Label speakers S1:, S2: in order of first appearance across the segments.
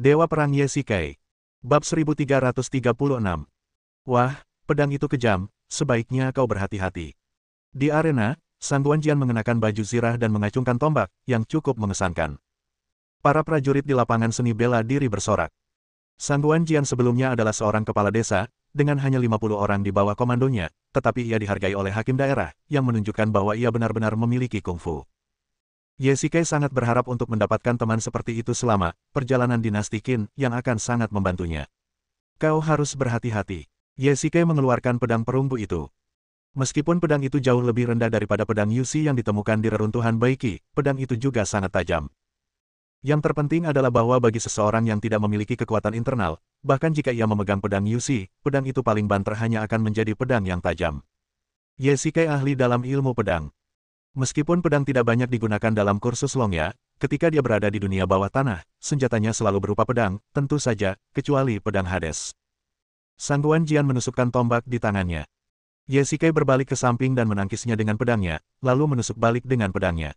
S1: Dewa Perang Ye Shikai. Bab 1336. Wah, pedang itu kejam, sebaiknya kau berhati-hati. Di arena, Sang Guanjian mengenakan baju zirah dan mengacungkan tombak, yang cukup mengesankan. Para prajurit di lapangan seni bela diri bersorak. Sang Guanjian sebelumnya adalah seorang kepala desa, dengan hanya 50 orang di bawah komandonya, tetapi ia dihargai oleh hakim daerah, yang menunjukkan bahwa ia benar-benar memiliki kungfu. Ye Shikai sangat berharap untuk mendapatkan teman seperti itu selama perjalanan dinasti Qin yang akan sangat membantunya. Kau harus berhati-hati. Ye Shikai mengeluarkan pedang perunggu itu. Meskipun pedang itu jauh lebih rendah daripada pedang Yushi yang ditemukan di reruntuhan Baiki, pedang itu juga sangat tajam. Yang terpenting adalah bahwa bagi seseorang yang tidak memiliki kekuatan internal, bahkan jika ia memegang pedang Yushi, pedang itu paling banter hanya akan menjadi pedang yang tajam. Ye Shikai ahli dalam ilmu pedang. Meskipun pedang tidak banyak digunakan dalam kursus Longya, ketika dia berada di dunia bawah tanah, senjatanya selalu berupa pedang, tentu saja, kecuali pedang Hades. Sang Guanjian menusukkan tombak di tangannya. Ye Shikai berbalik ke samping dan menangkisnya dengan pedangnya, lalu menusuk balik dengan pedangnya.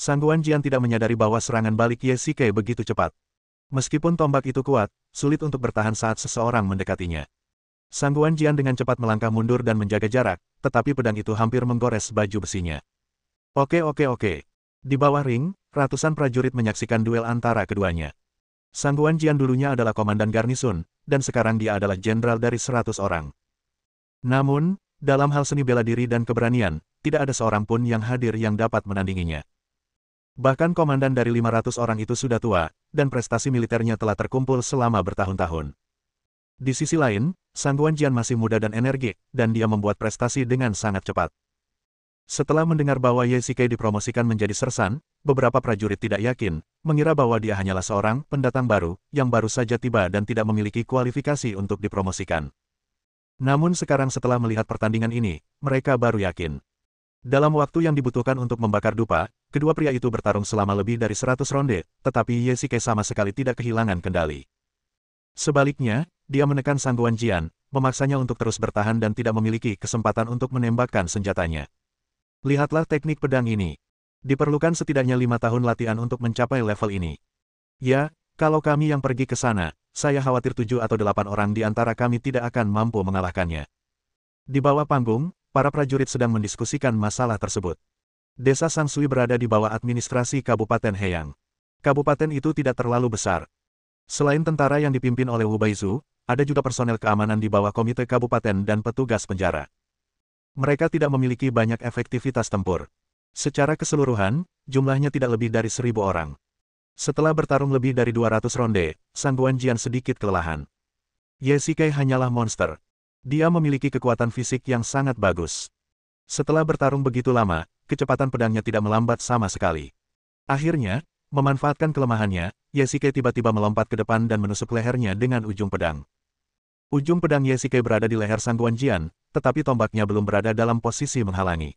S1: Sang Guanjian tidak menyadari bahwa serangan balik Ye Shikai begitu cepat. Meskipun tombak itu kuat, sulit untuk bertahan saat seseorang mendekatinya. Sang Guanjian dengan cepat melangkah mundur dan menjaga jarak, tetapi pedang itu hampir menggores baju besinya. Oke. Di bawah ring, ratusan prajurit menyaksikan duel antara keduanya. Sang Guanjian dulunya adalah komandan garnisun, dan sekarang dia adalah jenderal dari 100 orang. Namun, dalam hal seni bela diri dan keberanian, tidak ada seorang pun yang hadir yang dapat menandinginya. Bahkan komandan dari 500 orang itu sudah tua, dan prestasi militernya telah terkumpul selama bertahun-tahun. Di sisi lain, Sang Guanjian masih muda dan energik, dan dia membuat prestasi dengan sangat cepat. Setelah mendengar bahwa Ye Shikai dipromosikan menjadi sersan, beberapa prajurit tidak yakin, mengira bahwa dia hanyalah seorang pendatang baru, yang baru saja tiba dan tidak memiliki kualifikasi untuk dipromosikan. Namun sekarang setelah melihat pertandingan ini, mereka baru yakin. Dalam waktu yang dibutuhkan untuk membakar dupa, kedua pria itu bertarung selama lebih dari 100 ronde, tetapi Ye Shikai sama sekali tidak kehilangan kendali. Sebaliknya, dia menekan Sang Guanjian, memaksanya untuk terus bertahan dan tidak memiliki kesempatan untuk menembakkan senjatanya. Lihatlah teknik pedang ini. Diperlukan setidaknya 5 tahun latihan untuk mencapai level ini. Ya, kalau kami yang pergi ke sana, saya khawatir 7 atau 8 orang di antara kami tidak akan mampu mengalahkannya. Di bawah panggung, para prajurit sedang mendiskusikan masalah tersebut. Desa Sangsui berada di bawah administrasi Kabupaten Heiyang. Kabupaten itu tidak terlalu besar. Selain tentara yang dipimpin oleh Wu Baizu, ada juga personel keamanan di bawah komite kabupaten dan petugas penjara. Mereka tidak memiliki banyak efektivitas tempur. Secara keseluruhan, jumlahnya tidak lebih dari 1000 orang. Setelah bertarung lebih dari 200 ronde, Sang Guanjian sedikit kelelahan. Ye Shikai hanyalah monster. Dia memiliki kekuatan fisik yang sangat bagus. Setelah bertarung begitu lama, kecepatan pedangnya tidak melambat sama sekali. Akhirnya, memanfaatkan kelemahannya, Ye Shikai tiba-tiba melompat ke depan dan menusuk lehernya dengan ujung pedang. Ujung pedang Ye Shikai berada di leher Sang Guanjian, tetapi tombaknya belum berada dalam posisi menghalangi.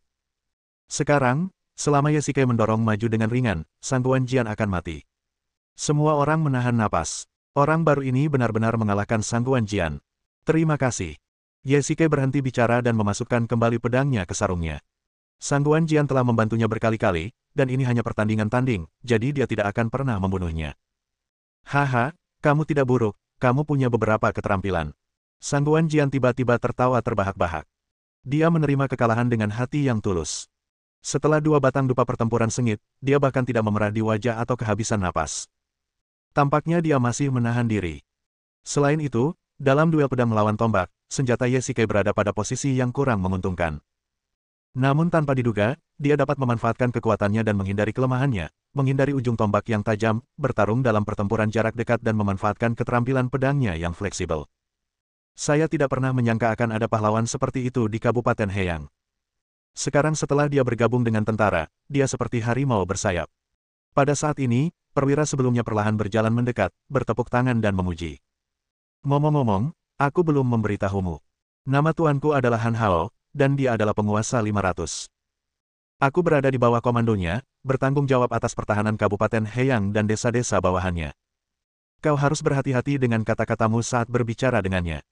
S1: Sekarang, selama Ye Shikai mendorong maju dengan ringan, Sang Guanjian akan mati. Semua orang menahan napas. Orang baru ini benar-benar mengalahkan Sang Guanjian. Terima kasih. Ye Shikai berhenti bicara dan memasukkan kembali pedangnya ke sarungnya. Sang Guanjian telah membantunya berkali-kali, dan ini hanya pertandingan tanding, jadi dia tidak akan pernah membunuhnya. Haha, kamu tidak buruk, kamu punya beberapa keterampilan. Sang Guanjian tiba-tiba tertawa terbahak-bahak. Dia menerima kekalahan dengan hati yang tulus. Setelah 2 batang dupa pertempuran sengit, dia bahkan tidak memerah di wajah atau kehabisan napas. Tampaknya dia masih menahan diri. Selain itu, dalam duel pedang melawan tombak, senjata Ye Shikai berada pada posisi yang kurang menguntungkan. Namun tanpa diduga, dia dapat memanfaatkan kekuatannya dan menghindari kelemahannya, menghindari ujung tombak yang tajam, bertarung dalam pertempuran jarak dekat dan memanfaatkan keterampilan pedangnya yang fleksibel. Saya tidak pernah menyangka akan ada pahlawan seperti itu di Kabupaten Heiyang. Sekarang setelah dia bergabung dengan tentara, dia seperti harimau bersayap. Pada saat ini, perwira sebelumnya perlahan berjalan mendekat, bertepuk tangan dan memuji. Ngomong-ngomong, aku belum memberitahumu. Nama tuanku adalah Han Hao, dan dia adalah penguasa 500. Aku berada di bawah komandonya, bertanggung jawab atas pertahanan Kabupaten Heiyang dan desa-desa bawahannya. Kau harus berhati-hati dengan kata-katamu saat berbicara dengannya.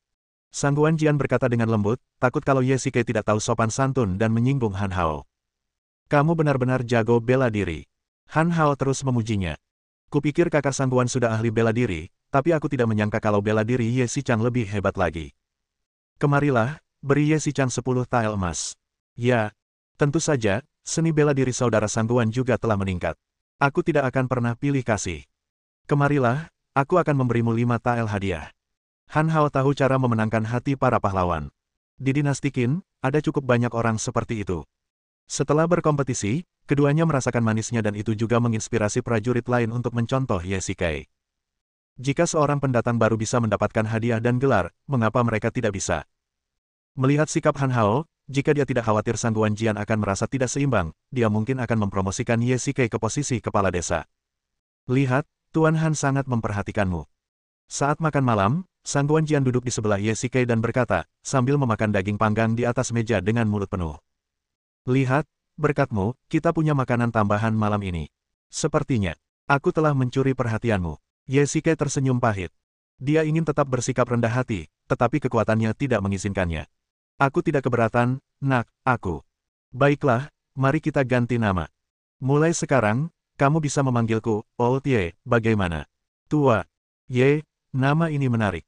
S1: Sang Guanjian berkata dengan lembut, takut kalau Ye Shikai tidak tahu sopan santun dan menyinggung Han Hao. Kamu benar-benar jago bela diri. Han Hao terus memujinya. Kupikir kakak Sangguan sudah ahli bela diri, tapi aku tidak menyangka kalau bela diri Ye Xichang lebih hebat lagi. Kemarilah, beri Ye Xichang 10 tael emas. Ya, tentu saja, seni bela diri saudara Sangguan juga telah meningkat. Aku tidak akan pernah pilih kasih. Kemarilah, aku akan memberimu 5 tael hadiah. Han Hao tahu cara memenangkan hati para pahlawan. Di dinasti Qin, ada cukup banyak orang seperti itu. Setelah berkompetisi, keduanya merasakan manisnya dan itu juga menginspirasi prajurit lain untuk mencontoh Ye Shikai. Jika seorang pendatang baru bisa mendapatkan hadiah dan gelar, mengapa mereka tidak bisa? Melihat sikap Han Hao, jika dia tidak khawatir Sangguan Jian akan merasa tidak seimbang, dia mungkin akan mempromosikan Ye Shikai ke posisi kepala desa. Lihat, Tuan Han sangat memperhatikanmu. Saat makan malam, Sangguan Jian duduk di sebelah Ye Shikai dan berkata, sambil memakan daging panggang di atas meja dengan mulut penuh. Lihat, berkatmu, kita punya makanan tambahan malam ini. Sepertinya, aku telah mencuri perhatianmu. Ye Shikai tersenyum pahit. Dia ingin tetap bersikap rendah hati, tetapi kekuatannya tidak mengizinkannya. Aku tidak keberatan, nak, aku. Baiklah, mari kita ganti nama. Mulai sekarang, kamu bisa memanggilku, Old Ye, bagaimana? Tua. Ye, nama ini menarik.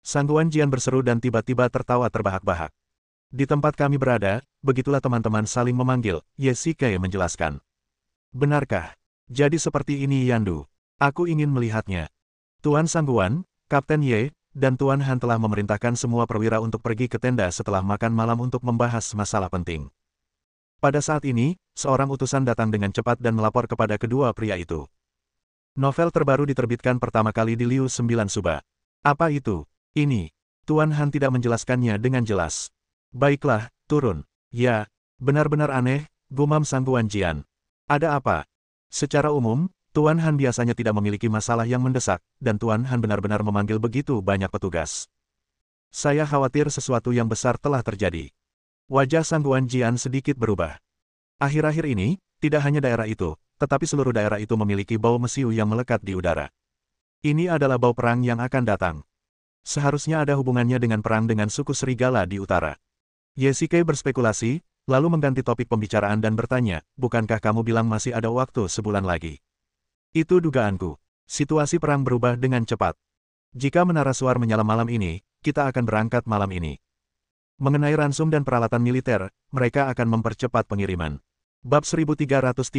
S1: Sangguan Jian berseru dan tiba-tiba tertawa terbahak-bahak. Di tempat kami berada, begitulah teman-teman saling memanggil, Ye Shikai menjelaskan. Benarkah? Jadi seperti ini Yandu. Aku ingin melihatnya. Tuan Sangguan, Kapten Ye, dan Tuan Han telah memerintahkan semua perwira untuk pergi ke tenda setelah makan malam untuk membahas masalah penting. Pada saat ini, seorang utusan datang dengan cepat dan melapor kepada kedua pria itu. Novel terbaru diterbitkan pertama kali di Liu 9 Suba. Apa itu? Ini. Tuan Han tidak menjelaskannya dengan jelas. Baiklah, turun. Ya, benar-benar aneh, gumam Sangguan Jian. Ada apa? Secara umum, Tuan Han biasanya tidak memiliki masalah yang mendesak, dan Tuan Han benar-benar memanggil begitu banyak petugas. Saya khawatir sesuatu yang besar telah terjadi. Wajah Sangguan Jian sedikit berubah. Akhir-akhir ini, tidak hanya daerah itu, tetapi seluruh daerah itu memiliki bau mesiu yang melekat di udara. Ini adalah bau perang yang akan datang. Seharusnya ada hubungannya dengan perang dengan suku serigala di utara. Ye Shikai berspekulasi, lalu mengganti topik pembicaraan dan bertanya, bukankah kamu bilang masih ada waktu sebulan lagi? Itu dugaanku. Situasi perang berubah dengan cepat. Jika menara suar menyala malam ini, kita akan berangkat malam ini. Mengenai ransum dan peralatan militer, mereka akan mempercepat pengiriman. Bab 1337.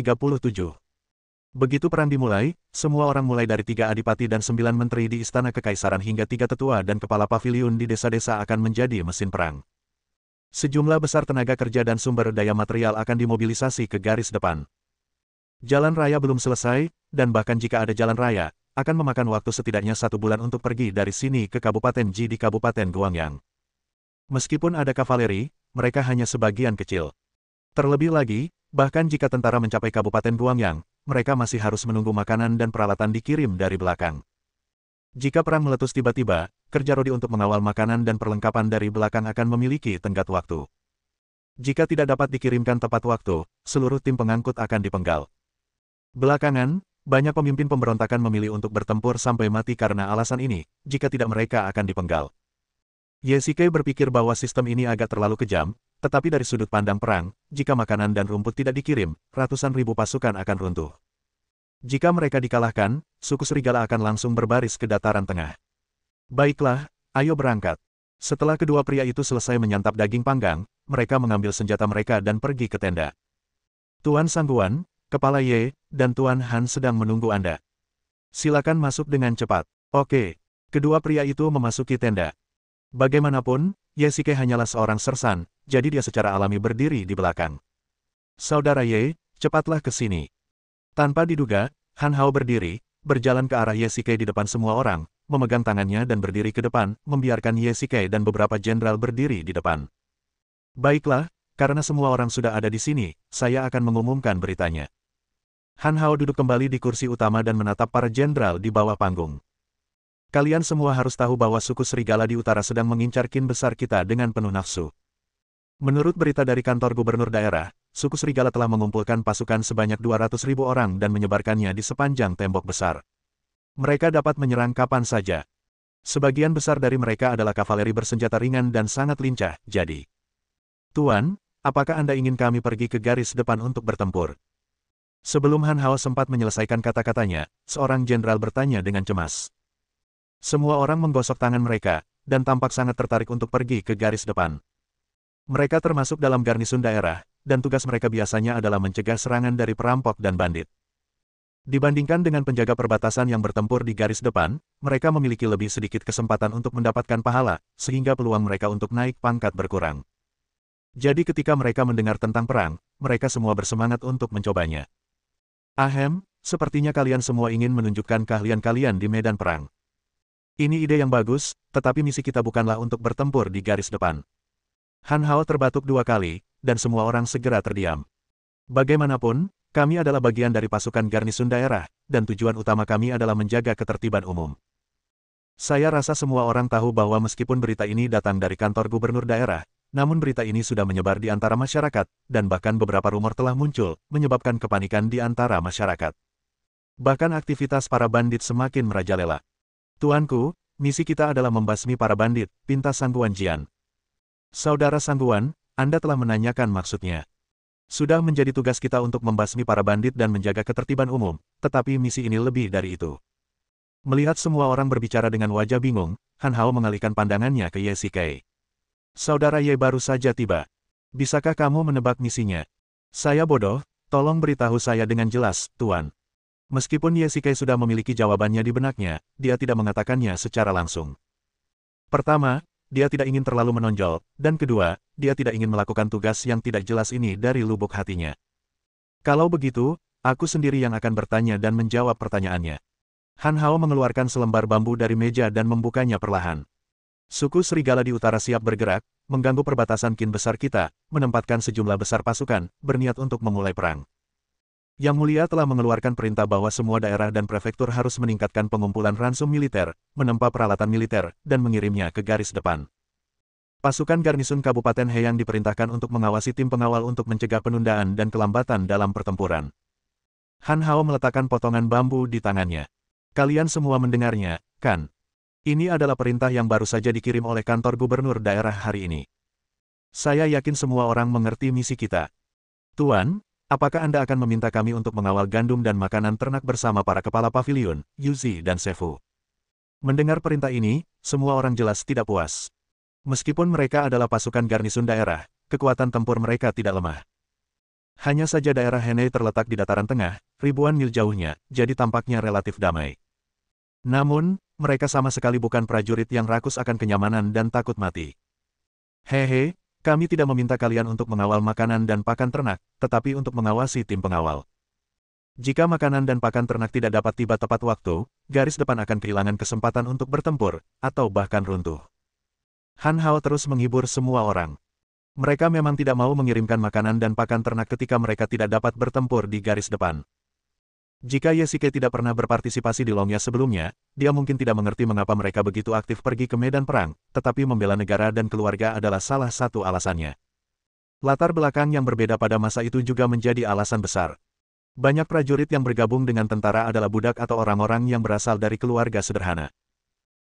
S1: Begitu perang dimulai, semua orang mulai dari 3 adipati dan 9 menteri di istana kekaisaran hingga 3 tetua dan kepala paviliun di desa-desa akan menjadi mesin perang. Sejumlah besar tenaga kerja dan sumber daya material akan dimobilisasi ke garis depan. Jalan raya belum selesai, dan bahkan jika ada jalan raya, akan memakan waktu setidaknya 1 bulan untuk pergi dari sini ke Kabupaten Ji di Kabupaten Guangyang. Meskipun ada kavaleri, mereka hanya sebagian kecil. Terlebih lagi, bahkan jika tentara mencapai Kabupaten Guangyang, mereka masih harus menunggu makanan dan peralatan dikirim dari belakang. Jika perang meletus tiba-tiba, kerja Rodi untuk mengawal makanan dan perlengkapan dari belakang akan memiliki tenggat waktu. Jika tidak dapat dikirimkan tepat waktu, seluruh tim pengangkut akan dipenggal. Belakangan, banyak pemimpin pemberontakan memilih untuk bertempur sampai mati karena alasan ini, jika tidak mereka akan dipenggal. Ye Shikai berpikir bahwa sistem ini agak terlalu kejam, tetapi dari sudut pandang perang, jika makanan dan rumput tidak dikirim, ratusan ribu pasukan akan runtuh. Jika mereka dikalahkan, suku serigala akan langsung berbaris ke dataran tengah. Baiklah, ayo berangkat. Setelah kedua pria itu selesai menyantap daging panggang, mereka mengambil senjata mereka dan pergi ke tenda. Tuan Sangguan, Kepala Ye, dan Tuan Han sedang menunggu Anda. Silakan masuk dengan cepat. Oke. Kedua pria itu memasuki tenda. Bagaimanapun, Ye Shikai hanyalah seorang sersan, jadi dia secara alami berdiri di belakang. Saudara Ye, cepatlah ke sini. Tanpa diduga, Han Hao berdiri, berjalan ke arah Ye Shikai di depan semua orang, memegang tangannya dan berdiri ke depan, membiarkan Ye Shikai dan beberapa jenderal berdiri di depan. Baiklah, karena semua orang sudah ada di sini, saya akan mengumumkan beritanya. Han Hao duduk kembali di kursi utama dan menatap para jenderal di bawah panggung. Kalian semua harus tahu bahwa suku serigala di utara sedang mengincar Qin besar kita dengan penuh nafsu. Menurut berita dari kantor gubernur daerah, suku serigala telah mengumpulkan pasukan sebanyak 200.000 orang dan menyebarkannya di sepanjang tembok besar. Mereka dapat menyerang kapan saja. Sebagian besar dari mereka adalah kavaleri bersenjata ringan dan sangat lincah, jadi. Tuan, apakah Anda ingin kami pergi ke garis depan untuk bertempur? Sebelum Han Hao sempat menyelesaikan kata-katanya, seorang jenderal bertanya dengan cemas. Semua orang menggosok tangan mereka, dan tampak sangat tertarik untuk pergi ke garis depan. Mereka termasuk dalam garnisun daerah, dan tugas mereka biasanya adalah mencegah serangan dari perampok dan bandit. Dibandingkan dengan penjaga perbatasan yang bertempur di garis depan, mereka memiliki lebih sedikit kesempatan untuk mendapatkan pahala, sehingga peluang mereka untuk naik pangkat berkurang. Jadi ketika mereka mendengar tentang perang, mereka semua bersemangat untuk mencobanya. Ahem, sepertinya kalian semua ingin menunjukkan keahlian kalian di medan perang. Ini ide yang bagus, tetapi misi kita bukanlah untuk bertempur di garis depan. Han Hao terbatuk 2 kali, dan semua orang segera terdiam. Bagaimanapun, kami adalah bagian dari pasukan garnisun daerah, dan tujuan utama kami adalah menjaga ketertiban umum. Saya rasa semua orang tahu bahwa meskipun berita ini datang dari kantor gubernur daerah, namun berita ini sudah menyebar di antara masyarakat, dan bahkan beberapa rumor telah muncul, menyebabkan kepanikan di antara masyarakat. Bahkan aktivitas para bandit semakin merajalela. Tuanku, misi kita adalah membasmi para bandit, pinta Sangguan Jian. Saudara Sangguan, Anda telah menanyakan maksudnya. Sudah menjadi tugas kita untuk membasmi para bandit dan menjaga ketertiban umum, tetapi misi ini lebih dari itu. Melihat semua orang berbicara dengan wajah bingung, Han Hao mengalihkan pandangannya ke Ye Shikai. Saudara Ye baru saja tiba. Bisakah kamu menebak misinya? Saya bodoh, tolong beritahu saya dengan jelas, Tuan. Meskipun Ye Shikai sudah memiliki jawabannya di benaknya, dia tidak mengatakannya secara langsung. Pertama, dia tidak ingin terlalu menonjol, dan kedua, dia tidak ingin melakukan tugas yang tidak jelas ini dari lubuk hatinya. Kalau begitu, aku sendiri yang akan bertanya dan menjawab pertanyaannya. Han Hao mengeluarkan selembar bambu dari meja dan membukanya perlahan. Suku serigala di utara siap bergerak, mengganggu perbatasan Qin besar kita, menempatkan sejumlah besar pasukan, berniat untuk memulai perang. Yang Mulia telah mengeluarkan perintah bahwa semua daerah dan prefektur harus meningkatkan pengumpulan ransum militer, menempa peralatan militer, dan mengirimnya ke garis depan. Pasukan garnisun Kabupaten Heyang diperintahkan untuk mengawasi tim pengawal untuk mencegah penundaan dan kelambatan dalam pertempuran. Han Hao meletakkan potongan bambu di tangannya. Kalian semua mendengarnya, kan? Ini adalah perintah yang baru saja dikirim oleh kantor gubernur daerah hari ini. Saya yakin semua orang mengerti misi kita. Tuan, apakah Anda akan meminta kami untuk mengawal gandum dan makanan ternak bersama para kepala pavilion, Yuzi dan Sefu? Mendengar perintah ini, semua orang jelas tidak puas. Meskipun mereka adalah pasukan garnisun daerah, kekuatan tempur mereka tidak lemah. Hanya saja daerah Henei terletak di dataran tengah, ribuan mil jauhnya, jadi tampaknya relatif damai. Namun, mereka sama sekali bukan prajurit yang rakus akan kenyamanan dan takut mati. Hehe. Kami tidak meminta kalian untuk mengawal makanan dan pakan ternak, tetapi untuk mengawasi tim pengawal. Jika makanan dan pakan ternak tidak dapat tiba tepat waktu, garis depan akan kehilangan kesempatan untuk bertempur, atau bahkan runtuh. Han Hao terus menghibur semua orang. Mereka memang tidak mau mengirimkan makanan dan pakan ternak ketika mereka tidak dapat bertempur di garis depan. Jika Ye Shikai tidak pernah berpartisipasi di Longya sebelumnya, dia mungkin tidak mengerti mengapa mereka begitu aktif pergi ke medan perang, tetapi membela negara dan keluarga adalah salah satu alasannya. Latar belakang yang berbeda pada masa itu juga menjadi alasan besar. Banyak prajurit yang bergabung dengan tentara adalah budak atau orang-orang yang berasal dari keluarga sederhana.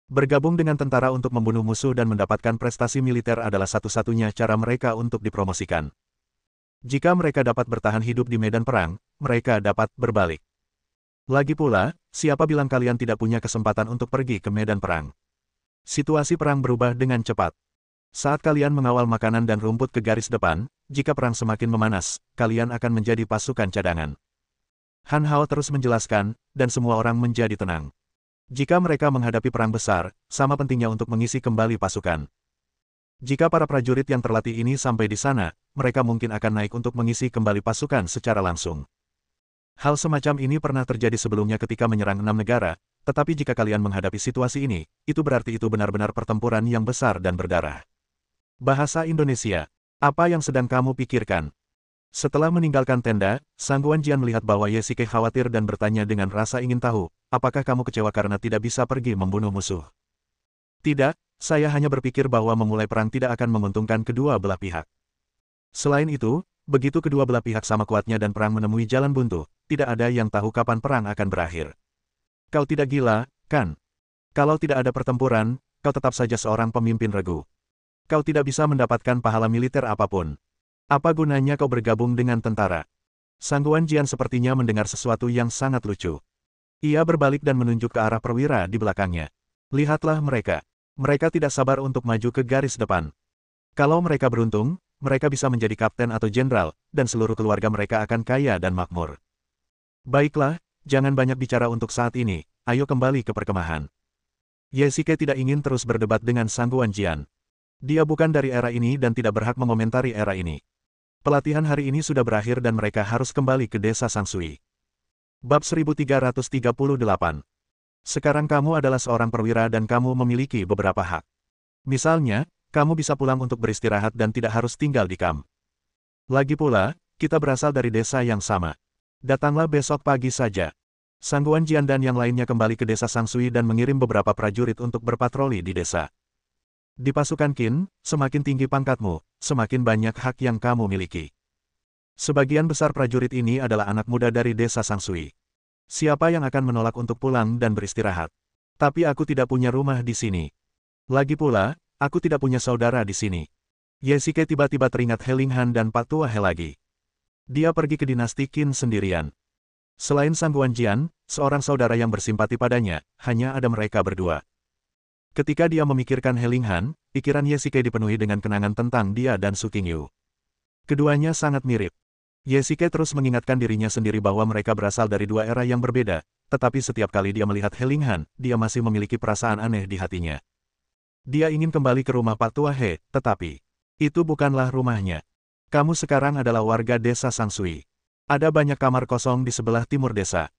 S1: Bergabung dengan tentara untuk membunuh musuh dan mendapatkan prestasi militer adalah satu-satunya cara mereka untuk dipromosikan. Jika mereka dapat bertahan hidup di medan perang, mereka dapat berbalik. Lagi pula, siapa bilang kalian tidak punya kesempatan untuk pergi ke medan perang? Situasi perang berubah dengan cepat. Saat kalian mengawal makanan dan rumput ke garis depan, jika perang semakin memanas, kalian akan menjadi pasukan cadangan. Han Hao terus menjelaskan, dan semua orang menjadi tenang. Jika mereka menghadapi perang besar, sama pentingnya untuk mengisi kembali pasukan. Jika para prajurit yang terlatih ini sampai di sana, mereka mungkin akan naik untuk mengisi kembali pasukan secara langsung. Hal semacam ini pernah terjadi sebelumnya ketika menyerang 6 negara, tetapi jika kalian menghadapi situasi ini, itu berarti itu benar-benar pertempuran yang besar dan berdarah. Bahasa Indonesia. Apa yang sedang kamu pikirkan? Setelah meninggalkan tenda, Sangguan Jian melihat bahwa Ye Shikai khawatir dan bertanya dengan rasa ingin tahu, apakah kamu kecewa karena tidak bisa pergi membunuh musuh? Tidak, saya hanya berpikir bahwa memulai perang tidak akan menguntungkan kedua belah pihak. Selain itu, begitu kedua belah pihak sama kuatnya dan perang menemui jalan buntu, tidak ada yang tahu kapan perang akan berakhir. Kau tidak gila, kan? Kalau tidak ada pertempuran, kau tetap saja seorang pemimpin regu. Kau tidak bisa mendapatkan pahala militer apapun. Apa gunanya kau bergabung dengan tentara? Sangguan Jian sepertinya mendengar sesuatu yang sangat lucu. Ia berbalik dan menunjuk ke arah perwira di belakangnya. Lihatlah mereka. Mereka tidak sabar untuk maju ke garis depan. Kalau mereka beruntung, mereka bisa menjadi kapten atau jenderal, dan seluruh keluarga mereka akan kaya dan makmur. Baiklah, jangan banyak bicara untuk saat ini, ayo kembali ke perkemahan. Ye Xike tidak ingin terus berdebat dengan Sangguan Jian. Dia bukan dari era ini dan tidak berhak mengomentari era ini. Pelatihan hari ini sudah berakhir dan mereka harus kembali ke desa Sangsui. Bab 1338. Sekarang kamu adalah seorang perwira dan kamu memiliki beberapa hak. Misalnya, kamu bisa pulang untuk beristirahat dan tidak harus tinggal di kamp. Lagi pula, kita berasal dari desa yang sama. Datanglah besok pagi saja. Sangguan Jian dan yang lainnya kembali ke desa Sangsui dan mengirim beberapa prajurit untuk berpatroli di desa. Di pasukan Qin, semakin tinggi pangkatmu, semakin banyak hak yang kamu miliki. Sebagian besar prajurit ini adalah anak muda dari desa Sangsui. Siapa yang akan menolak untuk pulang dan beristirahat? Tapi aku tidak punya rumah di sini. Lagi pula, aku tidak punya saudara di sini. Ye Xike tiba-tiba teringat He Linghan dan Pak Tua He lagi. Dia pergi ke dinasti Qin sendirian. Selain Sangguan Jian, seorang saudara yang bersimpati padanya, hanya ada mereka berdua. Ketika dia memikirkan He Linghan, pikiran Ye Xike dipenuhi dengan kenangan tentang dia dan Su Qingyu. Keduanya sangat mirip. Ye Xike terus mengingatkan dirinya sendiri bahwa mereka berasal dari dua era yang berbeda, tetapi setiap kali dia melihat He Linghan, dia masih memiliki perasaan aneh di hatinya. Dia ingin kembali ke rumah Pak Tua He, tetapi itu bukanlah rumahnya. Kamu sekarang adalah warga desa Sangsui. Ada banyak kamar kosong di sebelah timur desa.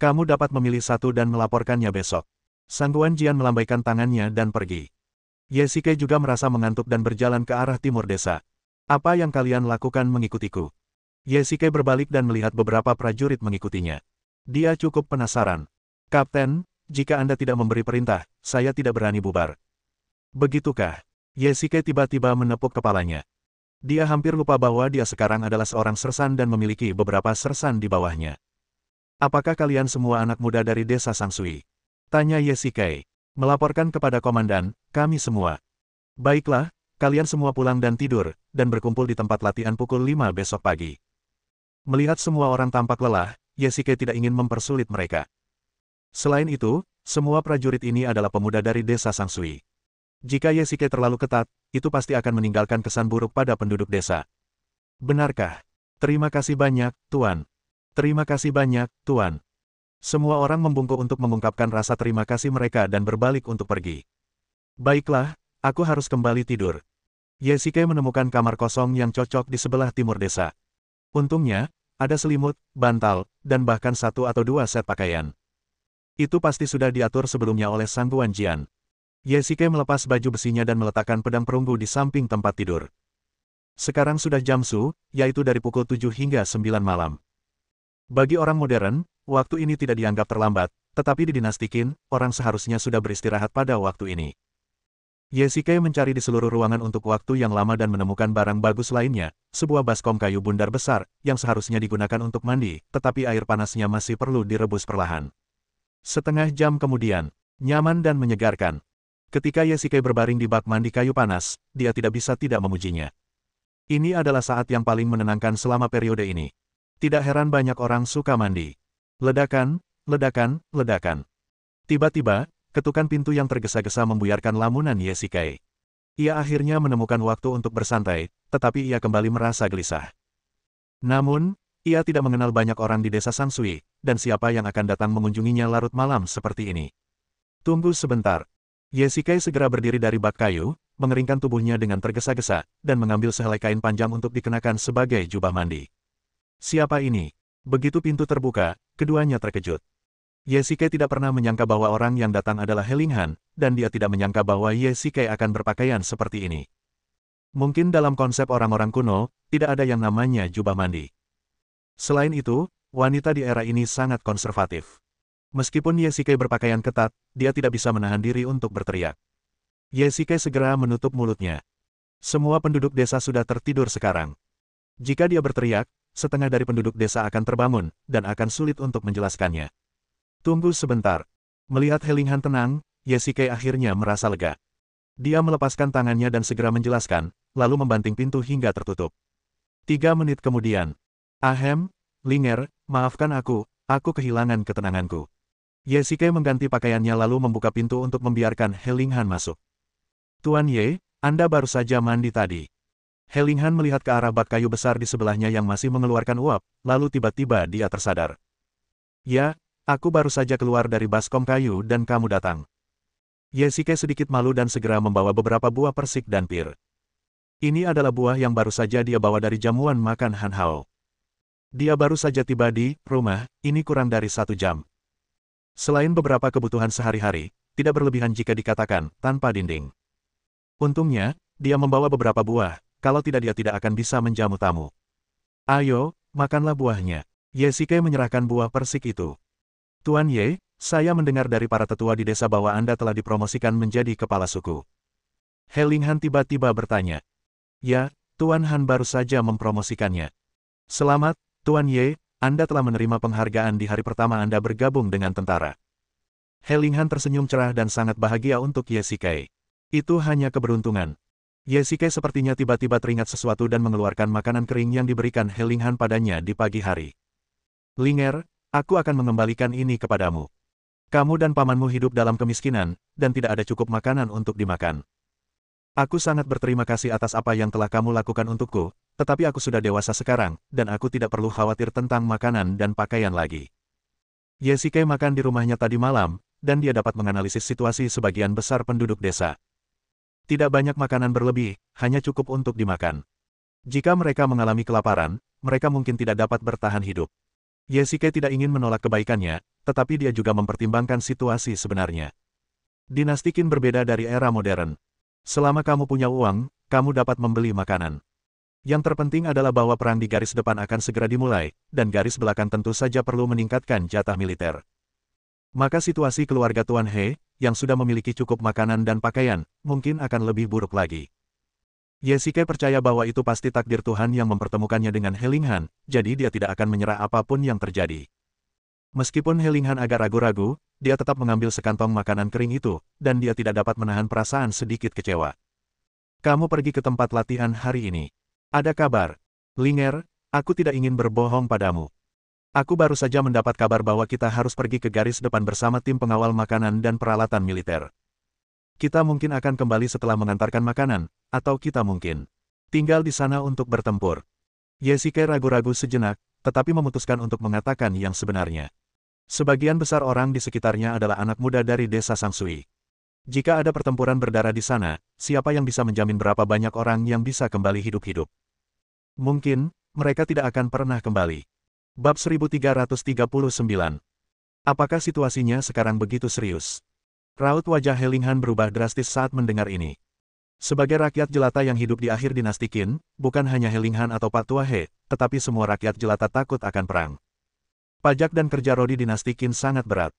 S1: Kamu dapat memilih satu dan melaporkannya besok. Sangguan Jian melambaikan tangannya dan pergi. Ye Xike juga merasa mengantuk dan berjalan ke arah timur desa. Apa yang kalian lakukan mengikutiku? Ye Xike berbalik dan melihat beberapa prajurit mengikutinya. Dia cukup penasaran. Kapten, jika Anda tidak memberi perintah, saya tidak berani bubar. Begitukah? Ye Xike tiba-tiba menepuk kepalanya. Dia hampir lupa bahwa dia sekarang adalah seorang sersan dan memiliki beberapa sersan di bawahnya. Apakah kalian semua anak muda dari desa Sangsui? Tanya Ye Xike. Melaporkan kepada komandan, kami semua. Baiklah, kalian semua pulang dan tidur, dan berkumpul di tempat latihan pukul 5 besok pagi. Melihat semua orang tampak lelah, Ye Xike tidak ingin mempersulit mereka. Selain itu, semua prajurit ini adalah pemuda dari desa Sangsui. Jika Ye Xike terlalu ketat, itu pasti akan meninggalkan kesan buruk pada penduduk desa. Benarkah? Terima kasih banyak, Tuan. Terima kasih banyak, Tuan. Semua orang membungkuk untuk mengungkapkan rasa terima kasih mereka dan berbalik untuk pergi. Baiklah, aku harus kembali tidur. Ye Xike menemukan kamar kosong yang cocok di sebelah timur desa. Untungnya, ada selimut, bantal, dan bahkan satu atau dua set pakaian. Itu pasti sudah diatur sebelumnya oleh Sangguan Jian. Ye Xike melepas baju besinya dan meletakkan pedang perunggu di samping tempat tidur. Sekarang sudah jam Su, yaitu dari pukul 7 hingga 9 malam. Bagi orang modern, waktu ini tidak dianggap terlambat, tetapi di dinasti Qin, orang seharusnya sudah beristirahat pada waktu ini. Ye Xike mencari di seluruh ruangan untuk waktu yang lama dan menemukan barang bagus lainnya, sebuah baskom kayu bundar besar, yang seharusnya digunakan untuk mandi, tetapi air panasnya masih perlu direbus perlahan. Setengah jam kemudian, nyaman dan menyegarkan. Ketika Ye Xike berbaring di bak mandi kayu panas, dia tidak bisa tidak memujinya. Ini adalah saat yang paling menenangkan selama periode ini. Tidak heran banyak orang suka mandi. Ledakan, ledakan, ledakan. Tiba-tiba, ketukan pintu yang tergesa-gesa membuyarkan lamunan Ye Xike. Ia akhirnya menemukan waktu untuk bersantai, tetapi ia kembali merasa gelisah. Namun, ia tidak mengenal banyak orang di desa Sangsui, dan siapa yang akan datang mengunjunginya larut malam seperti ini. Tunggu sebentar. Ye Xike segera berdiri dari bak kayu, mengeringkan tubuhnya dengan tergesa-gesa, dan mengambil sehelai kain panjang untuk dikenakan sebagai jubah mandi. Siapa ini? Begitu pintu terbuka, keduanya terkejut. Ye Xike tidak pernah menyangka bahwa orang yang datang adalah He Linghan, dan dia tidak menyangka bahwa Ye Xike akan berpakaian seperti ini. Mungkin dalam konsep orang-orang kuno, tidak ada yang namanya jubah mandi. Selain itu, wanita di era ini sangat konservatif. Meskipun Ye Xike berpakaian ketat, dia tidak bisa menahan diri untuk berteriak. Ye Xike segera menutup mulutnya. Semua penduduk desa sudah tertidur sekarang. Jika dia berteriak, setengah dari penduduk desa akan terbangun, dan akan sulit untuk menjelaskannya. Tunggu sebentar. Melihat He Linghan tenang, Ye Xike akhirnya merasa lega. Dia melepaskan tangannya dan segera menjelaskan, lalu membanting pintu hingga tertutup. 3 menit kemudian. Ahem, Linger, maafkan aku kehilangan ketenanganku. Ye Shikai mengganti pakaiannya lalu membuka pintu untuk membiarkan He Linghan masuk. Tuan Ye, Anda baru saja mandi tadi. He Linghan melihat ke arah bak kayu besar di sebelahnya yang masih mengeluarkan uap, lalu tiba-tiba dia tersadar. Ya, aku baru saja keluar dari baskom kayu dan kamu datang. Ye Shikai sedikit malu dan segera membawa beberapa buah persik dan pir. Ini adalah buah yang baru saja dia bawa dari jamuan makan Han Hao. Dia baru saja tiba di rumah, ini kurang dari 1 jam. Selain beberapa kebutuhan sehari-hari, tidak berlebihan jika dikatakan, tanpa dinding. Untungnya, dia membawa beberapa buah, kalau tidak dia tidak akan bisa menjamu tamu. Ayo, makanlah buahnya. Ye Shikai menyerahkan buah persik itu. Tuan Ye, saya mendengar dari para tetua di desa bahwa Anda telah dipromosikan menjadi kepala suku. He Linghan tiba-tiba bertanya. Ya, Tuan Han baru saja mempromosikannya. Selamat, Tuan Ye, Anda telah menerima penghargaan di hari pertama Anda bergabung dengan tentara. He Linghan tersenyum cerah dan sangat bahagia untuk Ye Shikai. Itu hanya keberuntungan. Ye Shikai sepertinya tiba-tiba teringat sesuatu dan mengeluarkan makanan kering yang diberikan He Linghan padanya di pagi hari. Linger, aku akan mengembalikan ini kepadamu. Kamu dan pamanmu hidup dalam kemiskinan, dan tidak ada cukup makanan untuk dimakan. Aku sangat berterima kasih atas apa yang telah kamu lakukan untukku, tetapi aku sudah dewasa sekarang, dan aku tidak perlu khawatir tentang makanan dan pakaian lagi. Ye Shikai makan di rumahnya tadi malam, dan dia dapat menganalisis situasi sebagian besar penduduk desa. Tidak banyak makanan berlebih, hanya cukup untuk dimakan. Jika mereka mengalami kelaparan, mereka mungkin tidak dapat bertahan hidup. Ye Shikai tidak ingin menolak kebaikannya, tetapi dia juga mempertimbangkan situasi sebenarnya. Dinasti Qin berbeda dari era modern. Selama kamu punya uang, kamu dapat membeli makanan. Yang terpenting adalah bahwa perang di garis depan akan segera dimulai, dan garis belakang tentu saja perlu meningkatkan jatah militer. Maka situasi keluarga Tuan He, yang sudah memiliki cukup makanan dan pakaian, mungkin akan lebih buruk lagi. Ye Shikai percaya bahwa itu pasti takdir Tuhan yang mempertemukannya dengan He Linghan, jadi dia tidak akan menyerah apapun yang terjadi. Meskipun He Linghan agak ragu-ragu, dia tetap mengambil sekantong makanan kering itu, dan dia tidak dapat menahan perasaan sedikit kecewa. Kamu pergi ke tempat latihan hari ini. Ada kabar. Linger, aku tidak ingin berbohong padamu. Aku baru saja mendapat kabar bahwa kita harus pergi ke garis depan bersama tim pengawal makanan dan peralatan militer. Kita mungkin akan kembali setelah mengantarkan makanan, atau kita mungkin tinggal di sana untuk bertempur. Ye Shikai ragu-ragu sejenak, tetapi memutuskan untuk mengatakan yang sebenarnya. Sebagian besar orang di sekitarnya adalah anak muda dari desa Sangsui. Jika ada pertempuran berdarah di sana, siapa yang bisa menjamin berapa banyak orang yang bisa kembali hidup-hidup? Mungkin, mereka tidak akan pernah kembali. Bab 1339. Apakah situasinya sekarang begitu serius? Raut wajah He Linghan berubah drastis saat mendengar ini. Sebagai rakyat jelata yang hidup di akhir dinasti Qin, bukan hanya He Linghan atau Pak Tua He, tetapi semua rakyat jelata takut akan perang. Pajak dan kerja rodi dinasti Qin sangat berat.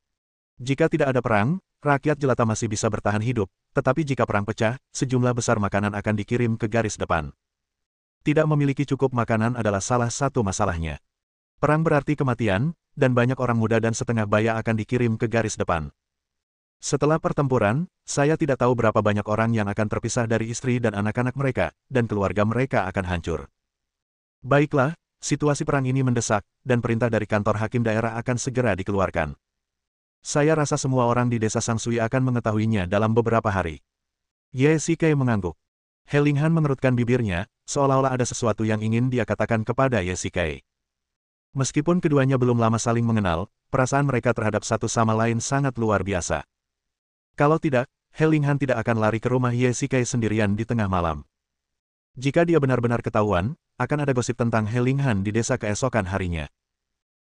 S1: Jika tidak ada perang, rakyat jelata masih bisa bertahan hidup, tetapi jika perang pecah, sejumlah besar makanan akan dikirim ke garis depan. Tidak memiliki cukup makanan adalah salah satu masalahnya. Perang berarti kematian, dan banyak orang muda dan setengah baya akan dikirim ke garis depan. Setelah pertempuran, saya tidak tahu berapa banyak orang yang akan terpisah dari istri dan anak-anak mereka, dan keluarga mereka akan hancur. Baiklah, situasi perang ini mendesak, dan perintah dari kantor hakim daerah akan segera dikeluarkan. Saya rasa semua orang di desa Sangsui akan mengetahuinya dalam beberapa hari. Ye Shikai mengangguk. He Linghan mengerutkan bibirnya, seolah-olah ada sesuatu yang ingin dia katakan kepada Ye Shikai. Meskipun keduanya belum lama saling mengenal, perasaan mereka terhadap satu sama lain sangat luar biasa. Kalau tidak, He Linghan tidak akan lari ke rumah Ye Shikai sendirian di tengah malam. Jika dia benar-benar ketahuan, akan ada gosip tentang He Linghan di desa keesokan harinya.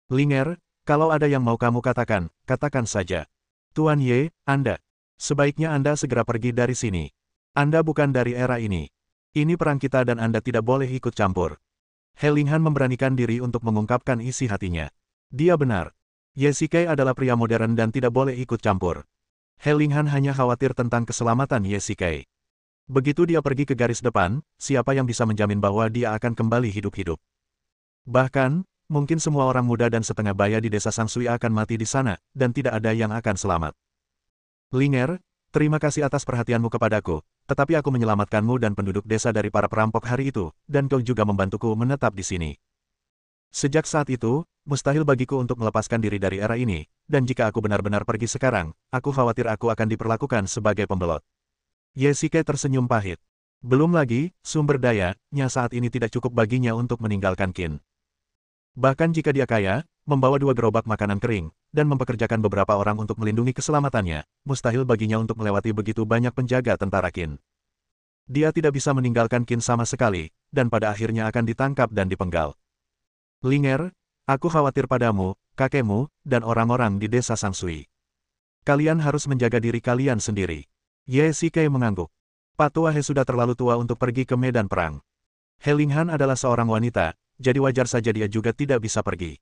S1: Linger, kalau ada yang mau kamu katakan, katakan saja. Tuan Ye, sebaiknya Anda segera pergi dari sini. Anda bukan dari era ini. Ini perang kita dan Anda tidak boleh ikut campur. He Linghan memberanikan diri untuk mengungkapkan isi hatinya. Dia benar. Ye Shikai adalah pria modern dan tidak boleh ikut campur. He Linghan hanya khawatir tentang keselamatan Ye Shikai. Begitu dia pergi ke garis depan, siapa yang bisa menjamin bahwa dia akan kembali hidup-hidup? Bahkan, mungkin semua orang muda dan setengah baya di desa Sangsui akan mati di sana, dan tidak ada yang akan selamat. Linger, terima kasih atas perhatianmu kepadaku, tetapi aku menyelamatkanmu dan penduduk desa dari para perampok hari itu, dan kau juga membantuku menetap di sini. Sejak saat itu, mustahil bagiku untuk melepaskan diri dari era ini, dan jika aku benar-benar pergi sekarang, aku khawatir aku akan diperlakukan sebagai pembelot. Yesike tersenyum pahit. Belum lagi, sumber daya-nya saat ini tidak cukup baginya untuk meninggalkan Qin. Bahkan jika dia kaya, membawa 2 gerobak makanan kering, dan mempekerjakan beberapa orang untuk melindungi keselamatannya, mustahil baginya untuk melewati begitu banyak penjaga tentara Qin. Dia tidak bisa meninggalkan Qin sama sekali, dan pada akhirnya akan ditangkap dan dipenggal. Linger, aku khawatir padamu, kakekmu, dan orang-orang di desa Sangsui. Kalian harus menjaga diri kalian sendiri. Ye Shike mengangguk. Patua He sudah terlalu tua untuk pergi ke medan perang. He Linghan adalah seorang wanita, jadi wajar saja dia juga tidak bisa pergi.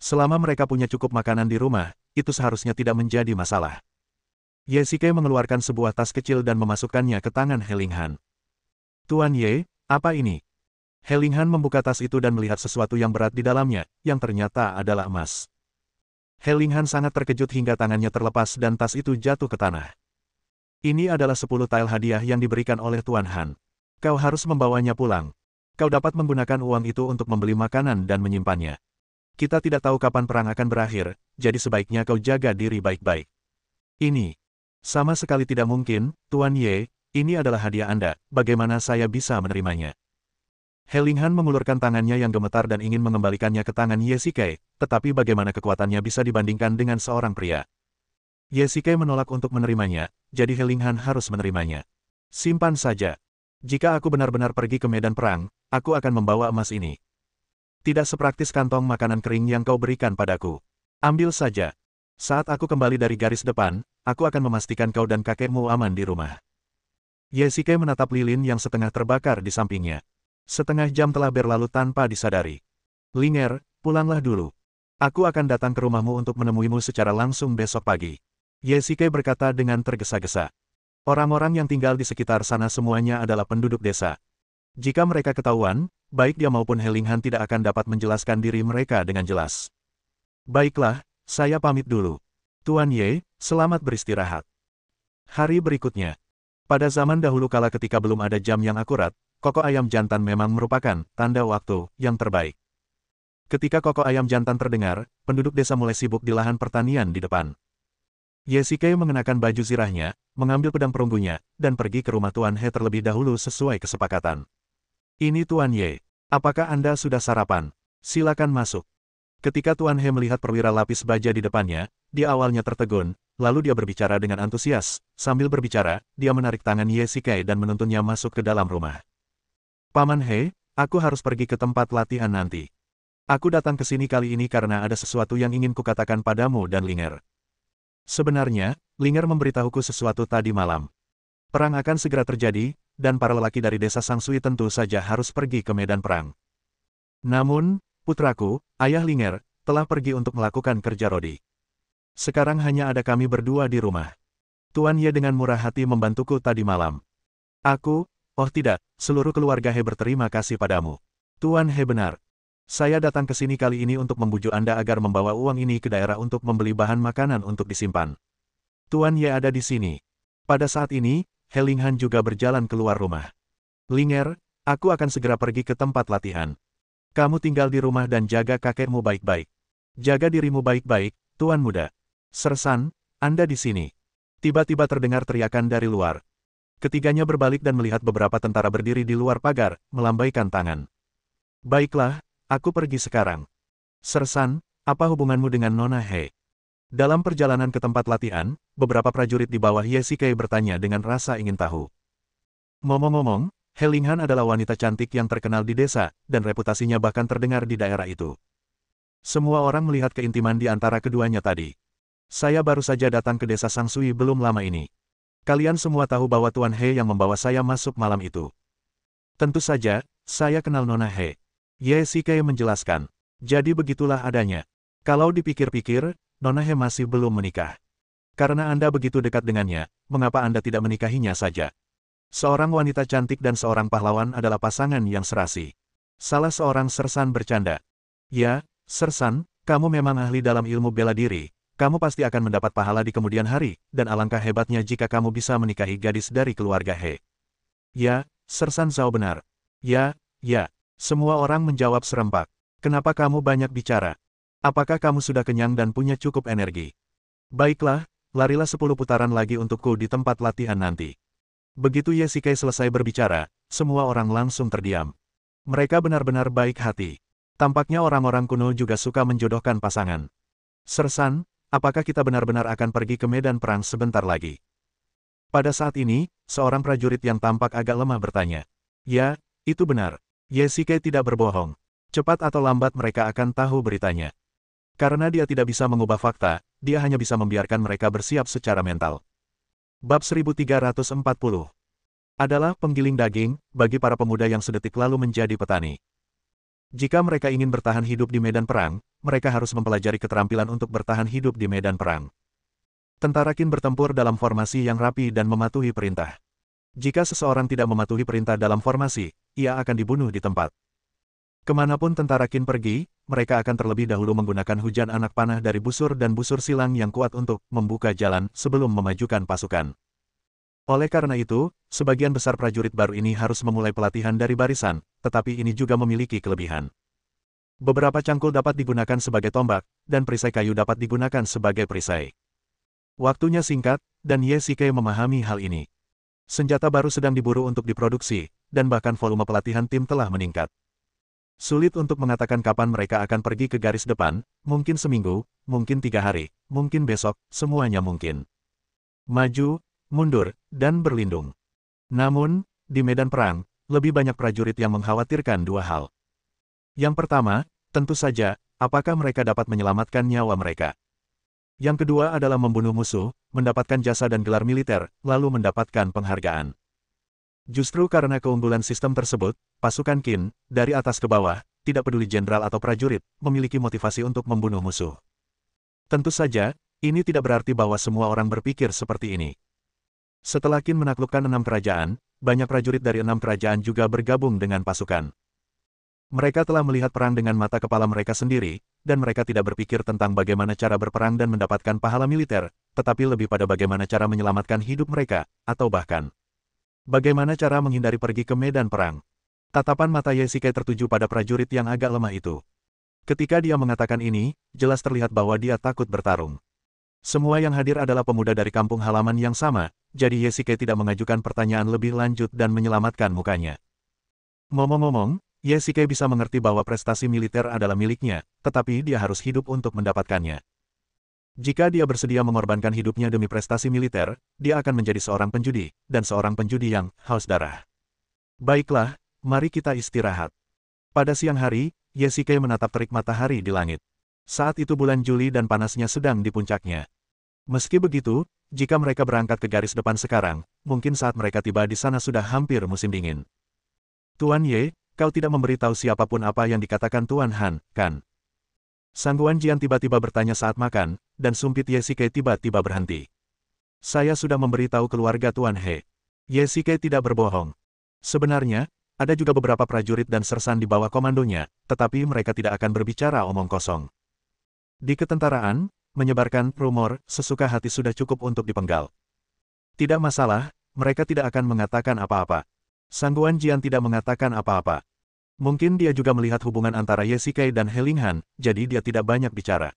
S1: Selama mereka punya cukup makanan di rumah, itu seharusnya tidak menjadi masalah. Ye Shike mengeluarkan sebuah tas kecil dan memasukkannya ke tangan He Linghan. Tuan Ye, apa ini? He Linghan membuka tas itu dan melihat sesuatu yang berat di dalamnya, yang ternyata adalah emas. He Linghan sangat terkejut hingga tangannya terlepas dan tas itu jatuh ke tanah. Ini adalah 10 tael hadiah yang diberikan oleh Tuan Han. Kau harus membawanya pulang. Kau dapat menggunakan uang itu untuk membeli makanan dan menyimpannya. Kita tidak tahu kapan perang akan berakhir, jadi sebaiknya kau jaga diri baik-baik. Ini sama sekali tidak mungkin, Tuan Ye, ini adalah hadiah Anda, bagaimana saya bisa menerimanya? He Linghan mengulurkan tangannya yang gemetar dan ingin mengembalikannya ke tangan Ye Shike, tetapi bagaimana kekuatannya bisa dibandingkan dengan seorang pria? Ye Shike menolak untuk menerimanya, jadi He Linghan harus menerimanya. Simpan saja. Jika aku benar-benar pergi ke medan perang, aku akan membawa emas ini. Tidak sepraktis kantong makanan kering yang kau berikan padaku. Ambil saja. Saat aku kembali dari garis depan, aku akan memastikan kau dan kakekmu aman di rumah. Ye Shike menatap lilin yang setengah terbakar di sampingnya. Setengah jam telah berlalu tanpa disadari. Linger, pulanglah dulu. Aku akan datang ke rumahmu untuk menemuimu secara langsung besok pagi. Ye Shike berkata dengan tergesa-gesa. Orang-orang yang tinggal di sekitar sana semuanya adalah penduduk desa. Jika mereka ketahuan, baik dia maupun He Linghan tidak akan dapat menjelaskan diri mereka dengan jelas. Baiklah, saya pamit dulu. Tuan Ye, selamat beristirahat. Hari berikutnya. Pada zaman dahulu kala ketika belum ada jam yang akurat, kokok ayam jantan memang merupakan tanda waktu yang terbaik. Ketika kokok ayam jantan terdengar, penduduk desa mulai sibuk di lahan pertanian di depan. Ye Shike mengenakan baju zirahnya, mengambil pedang perunggunya, dan pergi ke rumah Tuan He terlebih dahulu sesuai kesepakatan. Ini Tuan Ye. Apakah Anda sudah sarapan? Silakan masuk. Ketika Tuan He melihat perwira lapis baja di depannya, dia awalnya tertegun, lalu dia berbicara dengan antusias. Sambil berbicara, dia menarik tangan Ye Shike dan menuntunnya masuk ke dalam rumah. Paman He, aku harus pergi ke tempat latihan nanti. Aku datang ke sini kali ini karena ada sesuatu yang ingin kukatakan padamu dan Linger. Sebenarnya, Linger memberitahuku sesuatu tadi malam. Perang akan segera terjadi, dan para lelaki dari desa Sangsui tentu saja harus pergi ke medan perang. Namun, putraku, ayah Linger, telah pergi untuk melakukan kerja rodi. Sekarang hanya ada kami berdua di rumah. Tuan Ye dengan murah hati membantuku tadi malam. Aku, oh tidak, seluruh keluarga He berterima kasih padamu. Tuan He benar. Saya datang ke sini kali ini untuk membujuk Anda agar membawa uang ini ke daerah untuk membeli bahan makanan untuk disimpan. Tuan Ye ada di sini. Pada saat ini, He Linghan juga berjalan keluar rumah. Linger, aku akan segera pergi ke tempat latihan. Kamu tinggal di rumah dan jaga kakekmu baik-baik. Jaga dirimu baik-baik, Tuan Muda. Sersan, Anda di sini. Tiba-tiba terdengar teriakan dari luar. Ketiganya berbalik dan melihat beberapa tentara berdiri di luar pagar, melambaikan tangan. Baiklah, aku pergi sekarang. Sersan, apa hubunganmu dengan Nona He? Dalam perjalanan ke tempat latihan, beberapa prajurit di bawah Ye Shike bertanya dengan rasa ingin tahu. Ngomong-ngomong, He Linghan adalah wanita cantik yang terkenal di desa, dan reputasinya bahkan terdengar di daerah itu. Semua orang melihat keintiman di antara keduanya tadi. Saya baru saja datang ke desa Sangsui belum lama ini. Kalian semua tahu bahwa Tuan He yang membawa saya masuk malam itu. Tentu saja, saya kenal Nona He. Ye Shike menjelaskan. Jadi begitulah adanya. Kalau dipikir-pikir, Nona He masih belum menikah. Karena Anda begitu dekat dengannya, mengapa Anda tidak menikahinya saja? Seorang wanita cantik dan seorang pahlawan adalah pasangan yang serasi. Salah seorang sersan bercanda. Ya, Sersan, kamu memang ahli dalam ilmu bela diri. Kamu pasti akan mendapat pahala di kemudian hari, dan alangkah hebatnya jika kamu bisa menikahi gadis dari keluarga He. Ya, Sersan Zhao benar. Ya, ya. Semua orang menjawab serempak. Kenapa kamu banyak bicara? Apakah kamu sudah kenyang dan punya cukup energi? Baiklah, larilah 10 putaran lagi untukku di tempat latihan nanti. Begitu Ye Shikai selesai berbicara, semua orang langsung terdiam. Mereka benar-benar baik hati. Tampaknya orang-orang kuno juga suka menjodohkan pasangan. Sersan, apakah kita benar-benar akan pergi ke medan perang sebentar lagi? Pada saat ini, seorang prajurit yang tampak agak lemah bertanya. Ya, itu benar. Ye Shikai tidak berbohong. Cepat atau lambat mereka akan tahu beritanya. Karena dia tidak bisa mengubah fakta, dia hanya bisa membiarkan mereka bersiap secara mental. Bab 1340 adalah penggiling daging bagi para pemuda yang sedetik lalu menjadi petani. Jika mereka ingin bertahan hidup di medan perang, mereka harus mempelajari keterampilan untuk bertahan hidup di medan perang. Tentara Qin bertempur dalam formasi yang rapi dan mematuhi perintah. Jika seseorang tidak mematuhi perintah dalam formasi, ia akan dibunuh di tempat. Kemanapun tentara Qin pergi, mereka akan terlebih dahulu menggunakan hujan anak panah dari busur dan busur silang yang kuat untuk membuka jalan sebelum memajukan pasukan. Oleh karena itu, sebagian besar prajurit baru ini harus memulai pelatihan dari barisan, tetapi ini juga memiliki kelebihan. Beberapa cangkul dapat digunakan sebagai tombak, dan perisai kayu dapat digunakan sebagai perisai. Waktunya singkat, dan Ye Shikai memahami hal ini. Senjata baru sedang diburu untuk diproduksi, dan bahkan volume pelatihan tim telah meningkat. Sulit untuk mengatakan kapan mereka akan pergi ke garis depan, mungkin seminggu, mungkin 3 hari, mungkin besok, semuanya mungkin. Maju, mundur, dan berlindung. Namun, di medan perang, lebih banyak prajurit yang mengkhawatirkan dua hal. Yang pertama, tentu saja, apakah mereka dapat menyelamatkan nyawa mereka. Yang kedua adalah membunuh musuh, mendapatkan jasa dan gelar militer, lalu mendapatkan penghargaan. Justru karena keunggulan sistem tersebut, pasukan Qin, dari atas ke bawah, tidak peduli jenderal atau prajurit, memiliki motivasi untuk membunuh musuh. Tentu saja, ini tidak berarti bahwa semua orang berpikir seperti ini. Setelah Qin menaklukkan 6 kerajaan, banyak prajurit dari 6 kerajaan juga bergabung dengan pasukan. Mereka telah melihat perang dengan mata kepala mereka sendiri, dan mereka tidak berpikir tentang bagaimana cara berperang dan mendapatkan pahala militer, tetapi lebih pada bagaimana cara menyelamatkan hidup mereka, atau bahkan bagaimana cara menghindari pergi ke medan perang. Tatapan mata Ye Shikai tertuju pada prajurit yang agak lemah itu. Ketika dia mengatakan ini, jelas terlihat bahwa dia takut bertarung. Semua yang hadir adalah pemuda dari kampung halaman yang sama, jadi Ye Shikai tidak mengajukan pertanyaan lebih lanjut dan menyelamatkan mukanya. Ngomong-ngomong, Ye Shikai bisa mengerti bahwa prestasi militer adalah miliknya, tetapi dia harus hidup untuk mendapatkannya. Jika dia bersedia mengorbankan hidupnya demi prestasi militer, dia akan menjadi seorang penjudi, dan seorang penjudi yang haus darah. Baiklah, mari kita istirahat. Pada siang hari, Ye Shikai menatap terik matahari di langit. Saat itu bulan Juli dan panasnya sedang di puncaknya. Meski begitu, jika mereka berangkat ke garis depan sekarang, mungkin saat mereka tiba di sana sudah hampir musim dingin. Tuan Ye, kau tidak memberitahu siapapun apa yang dikatakan Tuan Han, kan? Sang Guanjian tiba-tiba bertanya saat makan, dan sumpit Ye Shikai tiba-tiba berhenti. Saya sudah memberitahu keluarga Tuan He. Ye Shikai tidak berbohong. Sebenarnya, ada juga beberapa prajurit dan sersan di bawah komandonya, tetapi mereka tidak akan berbicara omong kosong. Di ketentaraan, menyebarkan rumor sesuka hati sudah cukup untuk dipenggal. Tidak masalah, mereka tidak akan mengatakan apa-apa. Sang Guanjian tidak mengatakan apa-apa. Mungkin dia juga melihat hubungan antara Ye Shikai dan He Linghan, jadi dia tidak banyak bicara.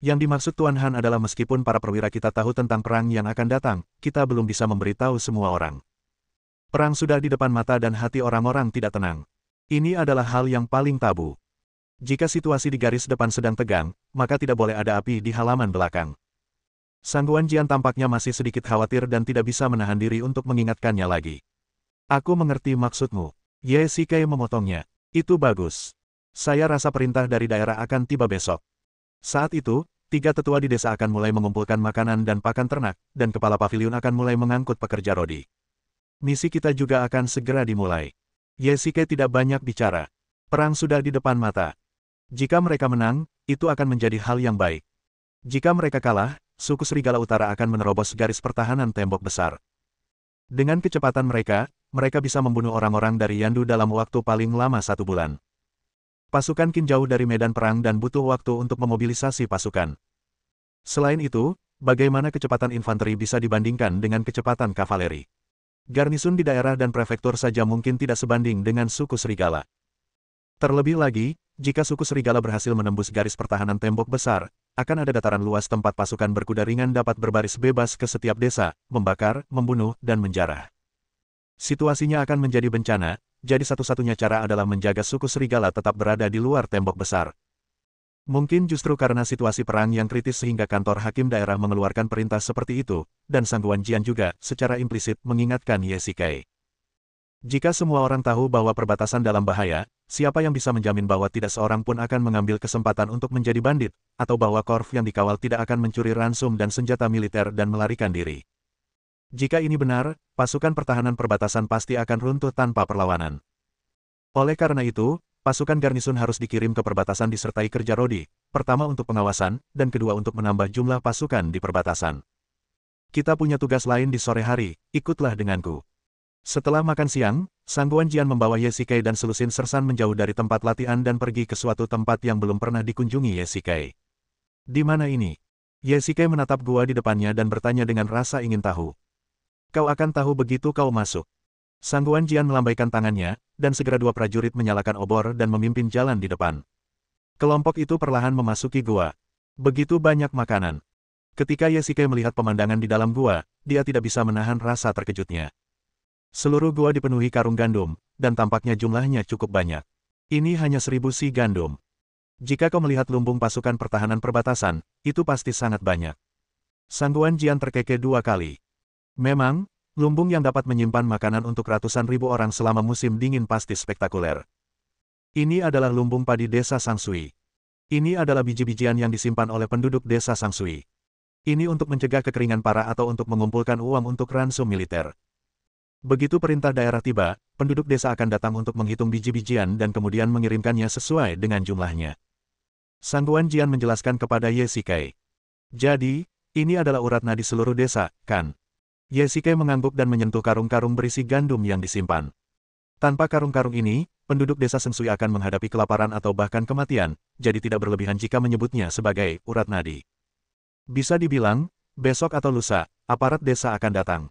S1: Yang dimaksud Tuan Han adalah meskipun para perwira kita tahu tentang perang yang akan datang, kita belum bisa memberitahu semua orang. Perang sudah di depan mata dan hati orang-orang tidak tenang. Ini adalah hal yang paling tabu. Jika situasi di garis depan sedang tegang, maka tidak boleh ada api di halaman belakang. Sang Guanjian tampaknya masih sedikit khawatir dan tidak bisa menahan diri untuk mengingatkannya lagi. Aku mengerti maksudmu. Ye Shikai memotongnya. Itu bagus. Saya rasa perintah dari daerah akan tiba besok. Saat itu, 3 tetua di desa akan mulai mengumpulkan makanan dan pakan ternak, dan kepala paviliun akan mulai mengangkut pekerja rodi. Misi kita juga akan segera dimulai. Ye Shikai tidak banyak bicara. Perang sudah di depan mata. Jika mereka menang, itu akan menjadi hal yang baik. Jika mereka kalah, suku Serigala Utara akan menerobos garis pertahanan tembok besar. Dengan kecepatan mereka bisa membunuh orang-orang dari Yandu dalam waktu paling lama 1 bulan. Pasukan Qin jauh dari medan perang dan butuh waktu untuk memobilisasi pasukan. Selain itu, bagaimana kecepatan infanteri bisa dibandingkan dengan kecepatan kavaleri? Garnisun di daerah dan prefektur saja mungkin tidak sebanding dengan suku serigala. Terlebih lagi, jika suku serigala berhasil menembus garis pertahanan tembok besar, akan ada dataran luas tempat pasukan berkuda ringan dapat berbaris bebas ke setiap desa, membakar, membunuh, dan menjarah. Situasinya akan menjadi bencana, jadi satu-satunya cara adalah menjaga suku serigala tetap berada di luar tembok besar. Mungkin justru karena situasi perang yang kritis sehingga kantor hakim daerah mengeluarkan perintah seperti itu, dan Sang Guanjian juga, secara implisit, mengingatkan Ye Shikai. Jika semua orang tahu bahwa perbatasan dalam bahaya, siapa yang bisa menjamin bahwa tidak seorang pun akan mengambil kesempatan untuk menjadi bandit, atau bahwa korps yang dikawal tidak akan mencuri ransum dan senjata militer dan melarikan diri. Jika ini benar, pasukan pertahanan perbatasan pasti akan runtuh tanpa perlawanan. Oleh karena itu, pasukan garnisun harus dikirim ke perbatasan disertai kerja Rodi, pertama untuk pengawasan, dan kedua untuk menambah jumlah pasukan di perbatasan. Kita punya tugas lain di sore hari, ikutlah denganku. Setelah makan siang, Sang Guanjian membawa Ye Shikai dan selusin sersan menjauh dari tempat latihan dan pergi ke suatu tempat yang belum pernah dikunjungi Ye Shikai. Di mana ini? Ye Shikai menatap gua di depannya dan bertanya dengan rasa ingin tahu. Kau akan tahu begitu kau masuk. Sang Guanjian melambaikan tangannya, dan segera dua prajurit menyalakan obor dan memimpin jalan di depan. Kelompok itu perlahan memasuki gua. Begitu banyak makanan. Ketika Ye Shikai melihat pemandangan di dalam gua, dia tidak bisa menahan rasa terkejutnya. Seluruh gua dipenuhi karung gandum, dan tampaknya jumlahnya cukup banyak. Ini hanya 1000 si gandum. Jika kau melihat lumbung pasukan pertahanan perbatasan, itu pasti sangat banyak. Sang Guanjian terkekeh 2 kali. Memang, lumbung yang dapat menyimpan makanan untuk ratusan ribu orang selama musim dingin pasti spektakuler. Ini adalah lumbung padi desa Sangsui. Ini adalah biji-bijian yang disimpan oleh penduduk desa Sangsui. Ini untuk mencegah kekeringan parah atau untuk mengumpulkan uang untuk ransum militer. Begitu perintah daerah tiba, penduduk desa akan datang untuk menghitung biji-bijian dan kemudian mengirimkannya sesuai dengan jumlahnya. Sang Guanjian menjelaskan kepada Ye Shikai. Jadi, ini adalah urat nadi seluruh desa, kan? Ye Shikai mengangguk dan menyentuh karung-karung berisi gandum yang disimpan. Tanpa karung-karung ini, penduduk desa Sangsui akan menghadapi kelaparan atau bahkan kematian, jadi tidak berlebihan jika menyebutnya sebagai urat nadi. Bisa dibilang, besok atau lusa, aparat desa akan datang.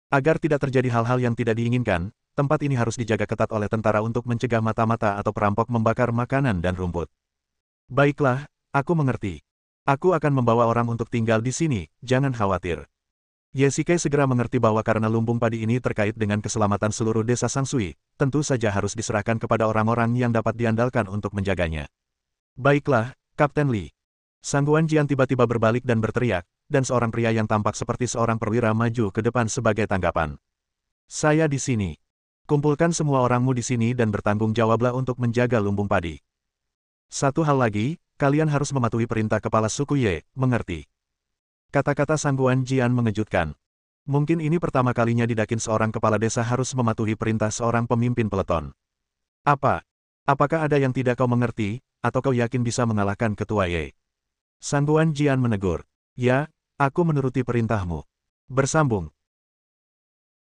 S1: Agar tidak terjadi hal-hal yang tidak diinginkan, tempat ini harus dijaga ketat oleh tentara untuk mencegah mata-mata atau perampok membakar makanan dan rumput. Baiklah, aku mengerti. Aku akan membawa orang untuk tinggal di sini, jangan khawatir. Ye Shikai segera mengerti bahwa karena lumbung padi ini terkait dengan keselamatan seluruh desa Sangsui, tentu saja harus diserahkan kepada orang-orang yang dapat diandalkan untuk menjaganya. Baiklah, Kapten Li. Sang Guanjian tiba-tiba berbalik dan berteriak, dan seorang pria yang tampak seperti seorang perwira maju ke depan sebagai tanggapan. Saya di sini. Kumpulkan semua orangmu di sini dan bertanggung jawablah untuk menjaga lumbung padi. Satu hal lagi, kalian harus mematuhi perintah kepala suku Ye, mengerti? Kata-kata Sang Guanjian mengejutkan. Mungkin ini pertama kalinya di Dakin seorang kepala desa harus mematuhi perintah seorang pemimpin peleton. Apa? Apakah ada yang tidak kau mengerti, atau kau yakin bisa mengalahkan ketua Ye? Sang Guanjian menegur. Ya, aku menuruti perintahmu. Bersambung.